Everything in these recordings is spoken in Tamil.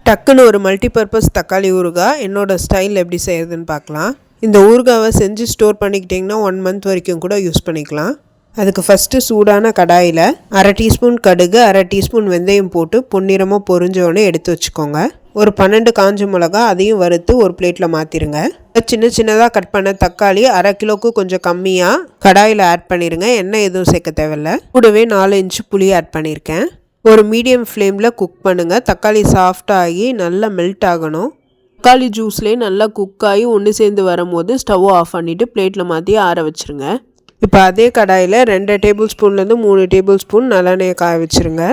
டக்குன்னு ஒரு மல்டிபர்பஸ் தக்காளி ஊறுகாய் என்னோட ஸ்டைல் எப்படி செய்கிறதுன்னு பார்க்கலாம். இந்த ஊறுகாவை செஞ்சு ஸ்டோர் பண்ணிக்கிட்டிங்கன்னா 1 மந்த் வரைக்கும் கூட யூஸ் பண்ணிக்கலாம். அதுக்கு ஃபஸ்ட்டு சூடான கடாயில் 1/2 டீஸ்பூன் கடுகு 1/2 டீஸ்பூன் வெந்தயம் போட்டு பொன்னிறமாக பொரிஞ்சோடனே எடுத்து வச்சுக்கோங்க. ஒரு 12 காஞ்ச மிளகா அதையும் வறுத்து ஒரு பிளேட்டில் மாற்றிடுங்க. சின்ன சின்னதாக கட் பண்ண தக்காளி 1/2 கிலோவுக்கு கொஞ்சம் கம்மியாக கடாயில் ஆட் பண்ணிடுங்க. எண்ணெய் எதுவும் சேர்க்க தேவையில்லை. கூடவே 4 இன்ச்சு புளி ஆட் பண்ணியிருக்கேன். ஒரு மீடியம் ஃப்ளேமில் குக் பண்ணுங்கள். தக்காளி சாஃப்டாகி நல்லா மெல்ட் ஆகணும். தக்காளி ஜூஸ்லேயே நல்லா குக் ஆகி ஒன்று சேர்ந்து வரும்போது ஸ்டவ் ஆஃப் பண்ணிவிட்டு பிளேட்டில் மாற்றி ஆற வச்சுருங்க. இப்போ அதே கடாயில் 2 டேபிள் ஸ்பூன்லேருந்து 3 டேபிள் ஸ்பூன் நல்லெண்ணெயை காய வச்சுருங்க.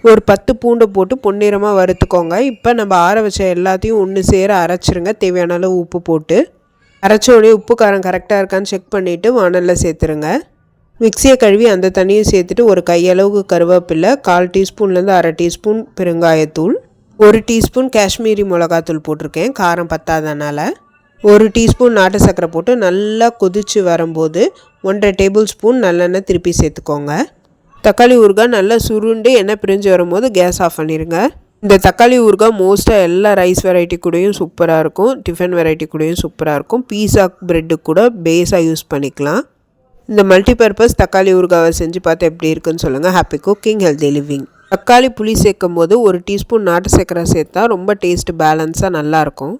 ஒரு 10 பூண்டை போட்டு பொன்னிறமாக வறுத்துக்கோங்க. இப்போ நம்ம ஆற வச்ச எல்லாத்தையும் ஒன்று சேர அரைச்சிருங்க. தேவையான அளவு உப்பு போட்டு அரைச்சோடனே உப்பு காரம் கரெக்டாக இருக்கான்னு செக் பண்ணிவிட்டு வானலில் சேர்த்துருங்க. மிக்சியை கழுவி அந்த தண்ணியை சேர்த்துட்டு ஒரு கையளவுக்கு கருவேப்பிலை, 1/4 டீஸ்பூன்லேருந்து 1/2 டீஸ்பூன் பெருங்காயத்தூள், 1 டீஸ்பூன் காஷ்மீரி மிளகாத்தூள் போட்டிருக்கேன் காரம் பத்தாதனால, 1 டீஸ்பூன் நாட்டு சர்க்கரை போட்டு நல்லா கொதித்து வரும்போது 1/2 டேபிள் ஸ்பூன் நல்லெண்ணெய் திருப்பி சேர்த்துக்கோங்க. தக்காளி ஊறுகாய் நல்லா சுருண்டு எண்ணெய் பிரிஞ்சு வரும்போது கேஸ் ஆஃப் பண்ணிடுங்க. இந்த தக்காளி ஊறுகாய் மோஸ்ட்டாக எல்லா ரைஸ் வெரைட்டி கூடயும் சூப்பராக இருக்கும், டிஃபன் வெரைட்டி கூடயும் சூப்பராக இருக்கும். பீஸா ப்ரெட்டு கூட பேஸாக யூஸ் பண்ணிக்கலாம். இந்த மல்டிபர்பஸ் தக்காளி ஊறுகாவை செஞ்சு பார்த்து எப்படி இருக்குன்னு சொல்லுங்கள். Happy cooking, healthy living. தக்காளி புளி சேர்க்கும் போது 1 டீஸ்பூன் நாட்டு சர்க்கரை சேர்த்தா ரொம்ப டேஸ்ட் பேலன்ஸாக நல்லாயிருக்கும்.